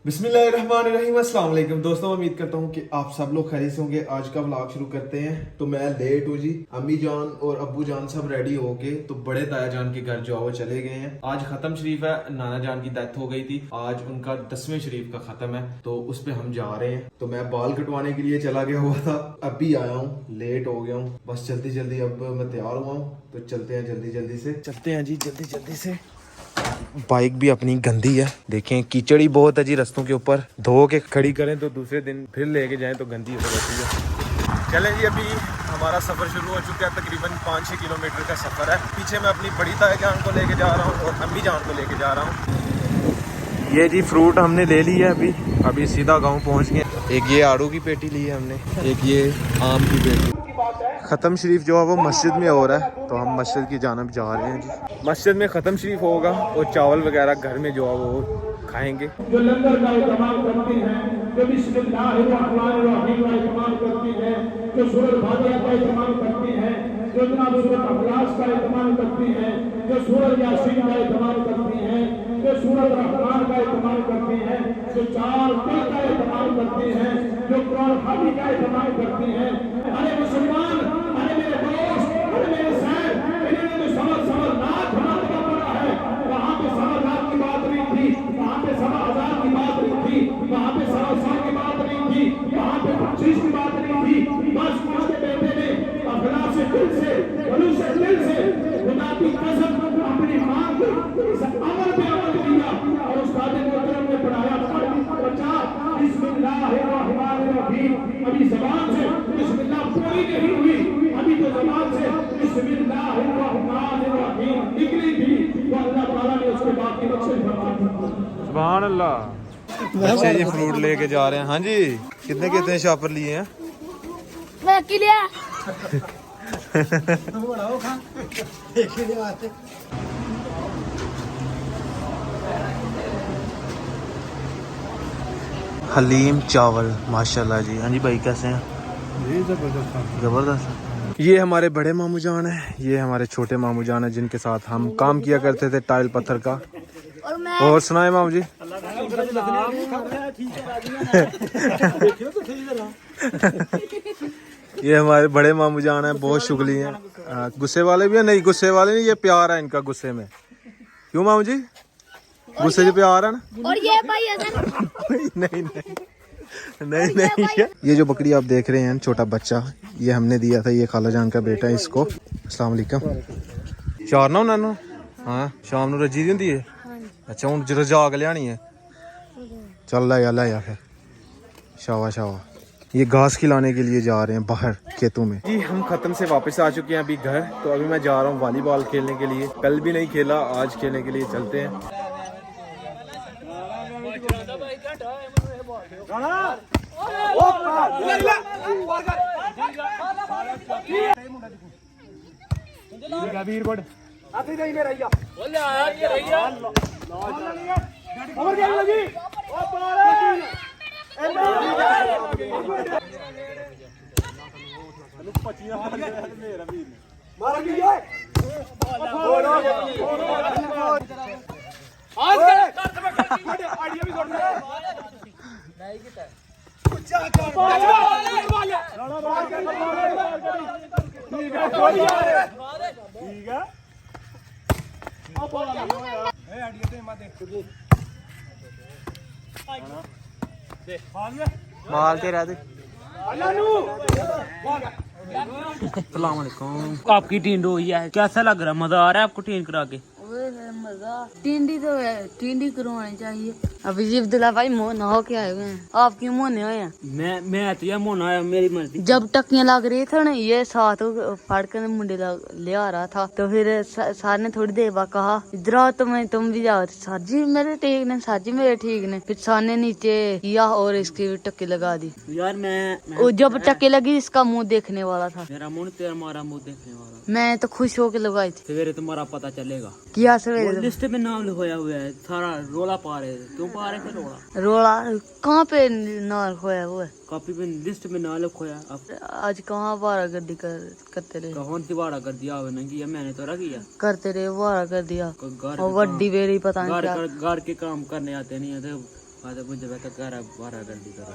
बिस्मिल्लाहिर्रहमानिर्रहीम, अस्सलाम वालेकुम दोस्तों। उम्मीद करता हूँ कि आप सब लोग खैरियत से होंगे। आज का व्लॉग शुरू करते हैं। तो मैं लेट हूँ जी। अम्मी जान और अब्बू जान सब रेडी हो गए, तो बड़े ताया जान के घर जो है वो चले गए हैं। आज खत्म शरीफ है, नाना जान की डेथ हो गई थी। आज उनका 10वें शरीफ का खत्म है, तो उस पे हम जा रहे हैं। तो मैं बाल कटवाने के लिए चला गया हुआ था, अभी आया हूँ, लेट हो गया हूँ। बस जल्दी जल्दी अब मैं तैयार हुआ हूँ, तो चलते हैं जल्दी जल्दी से। चलते हैं जी जल्दी जल्दी से। बाइक भी अपनी गंदी है, देखें कीचड़ ही बहुत है जी रास्तों के ऊपर। धो के खड़ी करें तो दूसरे दिन फिर लेके जाएं तो गंदी हो जाती है। चलें जी, अभी हमारा सफ़र शुरू हो चुका है। तकरीबन 5-6 किलोमीटर का सफ़र है। पीछे मैं अपनी बड़ी ताया जान को लेके जा रहा हूँ और अम्मी जान को लेके जा रहा हूँ। ये जी फ्रूट हमने ले लिया है। अभी सीधा गाँव पहुँच गए। एक ये आड़ू की पेटी ली है हमने, एक ये आम की पेटी। ख़त्म शरीफ जो है वो मस्जिद में हो रहा है, तो हम मस्जिद की जानब जा रहे हैं जी। मस्जिद में ख़त्म शरीफ होगा और चावल वगैरह घर में जो है वो खाएंगे। जो लंगर का इस्तेमाल करते हैं, जो बिस्मिल्लाहिर्रहमानिर्रहीम का इस्तेमाल करते हैं, जो सूरह फातिहा का इस्तेमाल करते हैं, जो जनाब सूरह अखलास का इस्तेमाल करते हैं, जो सूरह यासीन का इस्तेमाल करते हैं, जो सूरह रहमान का इस्तेमाल करते हैं, जो चार तिल का इस्तेमाल करते हैं, जो कुरान हाफिज का इस्तेमाल करते हैं। अरे मुसलमान, अरे मेरे दोस्त, अरे मेरे सैन, इन्होंने जो समझ लाख मरतबा पढ़ा है। वहाँ पे 1.25 की बात नहीं थी, वहाँ पे 1.25 की बात नहीं थी, वहाँ पे 100 की बात नहीं थी, वहाँ पे 25 की बात नहीं थी। बस उसके बेटे ने अखलास से दिल से, खलूस से दिल से, खुदा की कसम अपनी मां को इस अमल पे अमल किया और उस्ताद मोहतरम ने पढ़ाया। बिस्मिल्लाहिर्रहमानिर्रहीम। अभी ज़बान से बिस्मिल्लाह पूरी नहीं हुई, अभी तो ज़बान से बिस्मिल्लाहिर्रहमानिर्रहीम निकली थी, तो अल्लाह ताला ने उसके बाद की बख्शिश फरमा दी। सुभान अल्लाह। बच्चे ये फ्रूट लेके जा रहे हैं। हाँ जी, कितने कितने शॉपर लिए हैं? मैं किलिया हलीम चावल माशाल्लाह जी। हाँ जी भाई, कैसे हैं? जबरदस्त। ये हमारे बड़े मामू जान है, ये हमारे छोटे मामू जान है, जिनके साथ हम काम किया करते थे टाइल पत्थर का। और मैं और सुनाए मामू जी। ये हमारे बड़े मामू जान है, बहुत शुगली हैं। गुस्से वाले भी है? नहीं, गुस्से वाले नहीं, ये प्यार है इनका गुस्से में। क्यों मामू जी, गुस्से से प्यार है ना? और ये भाई हसन नहीं नहीं नहीं। ये जो बकरी आप देख रहे हैं, छोटा बच्चा, ये हमने दिया था, ये खाला जान का बेटा है इसको। अस्सलाम वालेकुम। चार ना उन्होंने? हाँ, शाम को रजी दी होंदी है। अच्छा, हूँ रजा के लियानी है। चल ला फिर। शावा शावा। ये घास खिलाने के लिए जा रहे हैं बाहर खेतों में जी। हम खत्म से वापस आ चुके हैं अभी घर। तो अभी मैं जा रहा हूँ वॉलीबॉल खेलने के लिए। कल भी नहीं खेला, आज खेलने के लिए चलते हैं। मालते रहते। अस्सलाम वालेकुम। आपकी टींड हुई है, कैसा लग रहा है? मजा आ रहा है आपको टींड करा के? मजा टिंडी तो है, टिंडी करवानी चाहिए। अभी जी अब्दुल्ला भाई मोह ना हो के आए हुए हैं। आप क्यों मोहने हुए हैं? मैं तो यह मोना आया, मेरी मर्जी। जब टक्कियां लग रही थी ना, ये साथ फाड़ कर मुंडे ले आ रहा था, तो फिर सर ने थोड़ी देर बाद कहा इधर आओ, तुम भी जाओ। सर जी मेरे ठीक ने, सर जी मेरे ठीक ने। फिर सर ने नीचे किया और इसकी टक्की लगा दी। यार और जब टक्की लगी, इसका मुंह देखने वाला था। मेरा मुंह तेरा मारा मुंह देखने वाला। मैं तो खुश होके लगाई थी। सवेरे तुम्हारा पता चलेगा। किया वो सवेरे लिस्ट में नाम लिखवाया हुआ है, सारा रोला पा रहे थे। क्यों पा रहे थे रोला? रोला कहाँ पे नाल खोया हुआ है? कॉपी में लिस्ट में नाम लिखवाया। अब आज कहाँ वारागर्दी करते रहे? कौन सी वाड़ा कर दिया? नहीं किया मैंने, तो रखिया करते रहे, वारा कर दिया। घर और वड्डी बेरी पता नहीं क्या। घर के काम करने आते नहीं आते, आज मुझे बता कर बारह जल्दी करो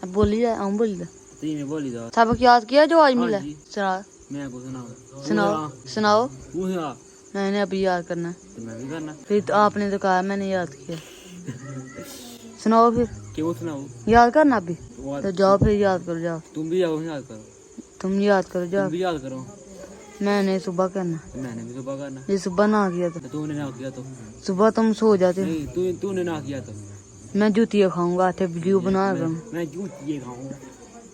अब बोली जा, हम बोली जा। तीन बोली दो सबक याद किया जो आज मिला? जी। सुना, मैं को सुनाओ सुनाओ, सुनाओ। पूछा मैंने अभी याद करना है। तो मैं भी करना फिर तो आपने तो कहा मैंने याद किया। सुनाओ फिर, क्यों सुनाओ याद करना अभी तो जाओ, फिर याद करो, जाओ तुम भी जाओ याद करो तुम याद करो, तुम जाओ। भी याद करो मैंने सुबह करना, मैंने भी सुबह करना ये सुबह ना किया तो तूने ना किया तो सुबह तुम सो जाते। नहीं तूने ना किया तो मैं जूतियाँ खाऊंगा, थे वीडियो बना कर। मैं जूत ये खाऊंगा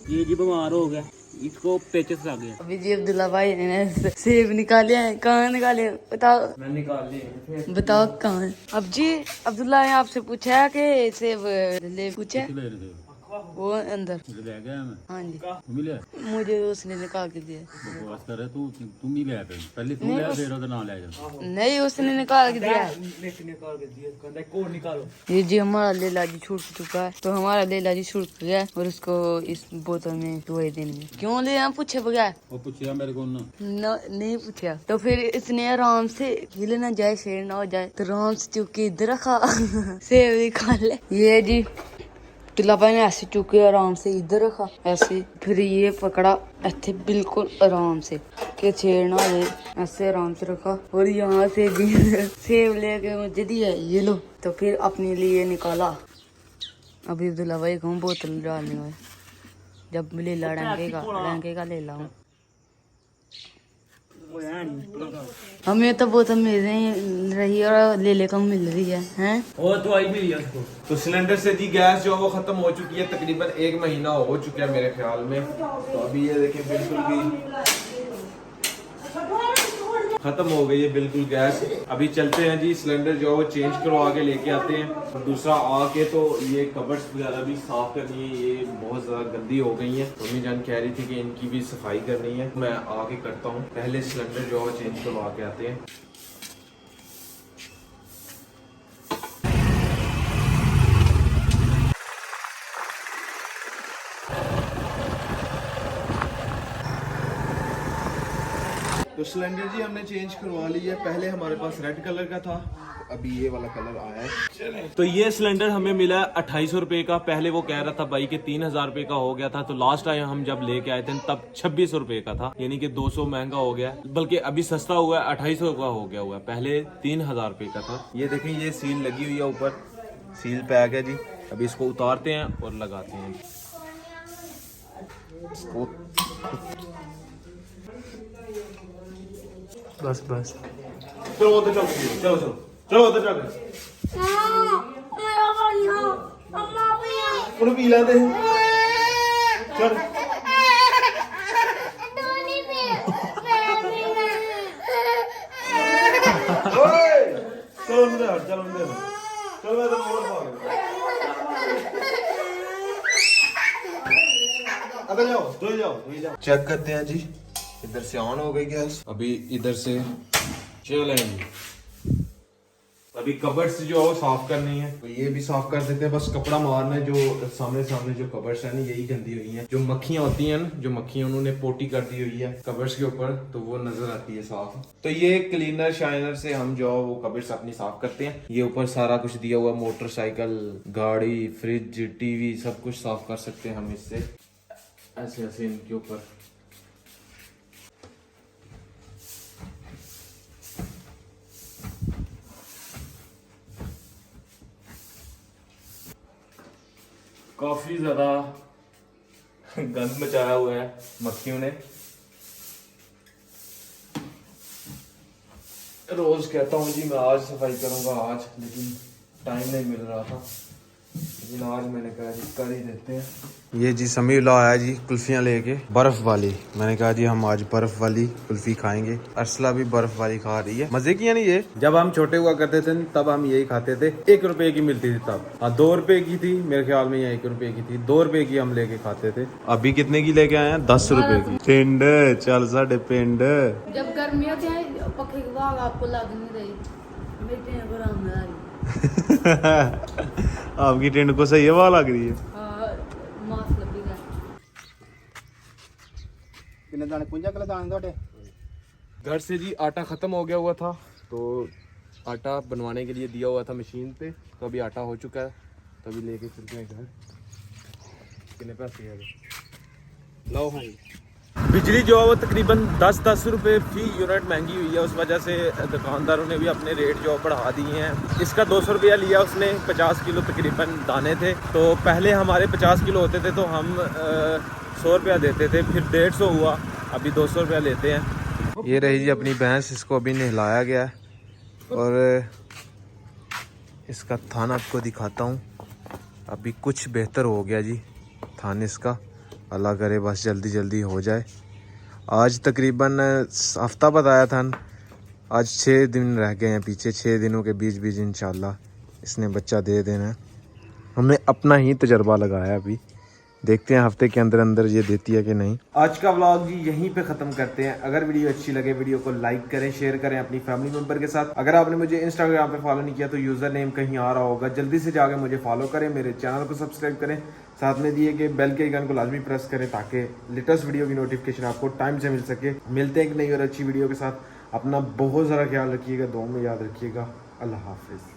ये जी बीमार हो गया इसको पेचस लग गया अभी जी अब्दुल्ला भाई ने सेब निकाले हैं। कहाँ निकाले बताओ, मैं निकाल लिया बताओ कहाँ है? अब जी अब्दुल्ला ने आपसे पूछा है कि सेब ले, पूछा वो अंदर। ले गया मैं हाँ जी, मिले मुझे उसने निकाल के दिया। बकवास कर रहे तुम ही ले आते पहले तू ले आ फिर ओदा ना ले जा नहीं, उसने निकाल के दिया। निकाल के दिया कहता है कोड निकालो ये जी हमारा लेला जी छूट चुका है, तो हमारा लेला जी छूट गया है और उसको इस बोतल में दवाई देनी है। क्यों ले हम पूछे बगैर? वो पूछिया मेरे को ना नहीं पूछा तो फिर इसने आराम से हिले ना जाए, शेर ना हो जाए, तो आराम से चुप के इधर रखा सेब निकाल ले। ये जी अब्दुल्ला भाई ने ऐसे चुप के आराम से इधर रखा ऐसे, फिर ये पकड़ा ऐसे बिल्कुल आराम से कि छेड़ ना हो जाए, ऐसे आराम से रखा और यहाँ से भी सेब लेके मुझे दिया, ये लो। तो फिर अपने लिए निकाला। अभी अब्दुल्ला भाई कहूँ बोतल डालने वाले, जब लेला डंकेगा लेला हूँ। हमें तो बोतल मिल रही है और लेले कम मिल रही है, हैं? और तो आई भी उसको तो सिलेंडर से जी गैस जो है वो खत्म हो चुकी है, तकरीबन 1 महीना हो चुका है मेरे ख्याल में। तो अभी ये देखें बिल्कुल भी खत्म हो गई है बिल्कुल गैस। अभी चलते हैं जी, सिलेंडर जो है वो चेंज करवा के लेके आते हैं। और दूसरा आके तो ये कबर्ड्स वगैरह भी साफ करनी है, ये बहुत ज्यादा गंदी हो गई हैं। मम्मी जान कह रही थी कि इनकी भी सफाई करनी है, मैं आके करता हूँ। पहले सिलेंडर जो है वो चेंज करवा के आते हैं। तो सिलेंडर जी हमने चेंज करवा लिया है। पहले हमारे पास रेड कलर का था, अभी ये वाला कलर आया है। तो ये सिलेंडर हमें मिला 2800 रुपए का। पहले वो कह रहा था भाई कि 3000 रुपए का हो गया था, तो लास्ट टाइम हम जब लेके आए थे तब 2600 रुपए का था, यानी कि 200 महंगा हो गया। बल्कि अभी सस्ता हुआ है, 2800 का हो गया हुआ है, पहले 3000 रुपए का था। ये देखें, ये सील लगी हुई है ऊपर, सील पैक है जी। अभी इसको उतारते हैं और लगाते हैं इसको। बस बस चलो उधर चलो चलो चलो चलो उधर चलो, उन्हें पी लेते हैं। चल चलो अंदर, चलो अंदर, चलो मैं तो मोड़ अगर जाओ दो जाओ। चेक करते हैं जी, इधर से ऑन हो गई गैस, अभी इधर से चलें जी। अभी कबर्ड्स जो है वो साफ करनी है, तो ये भी साफ कर देते हैं। बस कपड़ा मारना है, जो सामने सामने जो कबर्ड्स है ना यही गंदी हुई हैं। जो मक्खियां होती हैं ना, जो मक्खियां उन्होंने पोटी कर दी हुई है कबर्ड्स के ऊपर, तो वो नजर आती है साफ। तो ये क्लीनर शाइनर से हम जो वो कबर्ड्स अपनी साफ करते हैं। ये ऊपर सारा कुछ दिया हुआ, मोटरसाइकिल, गाड़ी, फ्रिज, टीवी, सब कुछ साफ कर सकते हैं हम इससे, ऐसे ऐसे इनके ऊपर। काफी ज्यादा गंद मचाया हुआ है मक्खियों ने। रोज कहता हूँ जी मैं आज सफाई करूंगा आज, लेकिन टाइम नहीं मिल रहा था, लेकिन आज मैंने कहा जी कर ही देते हैं। ये जी समीउल्लाह आया जी कुल्फियाँ लेके, बर्फ वाली। मैंने कहा जी हम आज बर्फ वाली कुल्फी खाएंगे। अरसला भी बर्फ वाली खा रही है। मजे की है नहीं ये? जब हम छोटे हुआ करते थे तब हम यही खाते थे। 1 रुपए की मिलती थी तब, हाँ 2 रुपए की थी मेरे ख्याल में, या 1 रुपए की थी। 2 रुपए की हम लेके खाते थे। अभी कितने की लेके आए हैं? 10 रुपए की। पिंड चल साढ़े पिंड। जब गर्मी होती है पखे की आग आपको लग नहीं रही, मेरे टेंट को आराम आ रही। आपकी टेंट को सही हवा लग रही है। मास लगेगा। कितने दाने पुंजा के दाने ਤੁਹਾਡੇ? घर से जी आटा खत्म हो गया हुआ था, तो आटा बनवाने के लिए दिया हुआ था मशीन पे, तो अभी आटा हो चुका है। तभी लेके चलते हैं घर। कितने पैसे है लो भाई बिजली जो है वो तकरीबन 10-10 रुपये फी यूनिट महंगी हुई है, उस वजह से दुकानदारों ने भी अपने रेट जो बढ़ा दिए हैं। इसका 200 रुपया लिया उसने, 50 किलो तकरीबन दाने थे। तो पहले हमारे 50 किलो होते थे तो हम 100 रुपया देते थे, फिर 150 हुआ, अभी 200 रुपया लेते हैं। ये रही जी अपनी भैंस, इसको अभी नहलाया गया और इसका थान आपको दिखाता हूँ। अभी कुछ बेहतर हो गया जी थान इसका, अल्लाह करे बस जल्दी जल्दी हो जाए। आज तकरीबन हफ्ता बताया था, आज 6 दिन रह गए हैं पीछे। 6 दिनों के बीच बीच इंशाल्लाह इसने बच्चा दे देना है। हमने अपना ही तजर्बा लगाया, अभी देखते हैं हफ्ते के अंदर अंदर ये देती है कि नहीं। आज का व्लॉग जी यहीं पे ख़त्म करते हैं। अगर वीडियो अच्छी लगे वीडियो को लाइक करें, शेयर करें अपनी फैमिली मेम्बर के साथ। अगर आपने मुझे इंस्टाग्राम पे फॉलो नहीं किया तो यूज़र नेम कहीं आ रहा होगा, जल्दी से जाकर मुझे फॉलो करें, मेरे चैनल को सब्सक्राइब करें, साथ में दिए गए बेल के आइकन को लाजमी प्रेस करें ताकि लेटेस्ट वीडियो की नोटिफिकेशन आपको टाइम से मिल सके। मिलते हैं एक नई और अच्छी वीडियो के साथ। अपना बहुत ज़्यादा ख्याल रखिएगा, दुआ में याद रखिएगा। अल्लाह हाफिज़।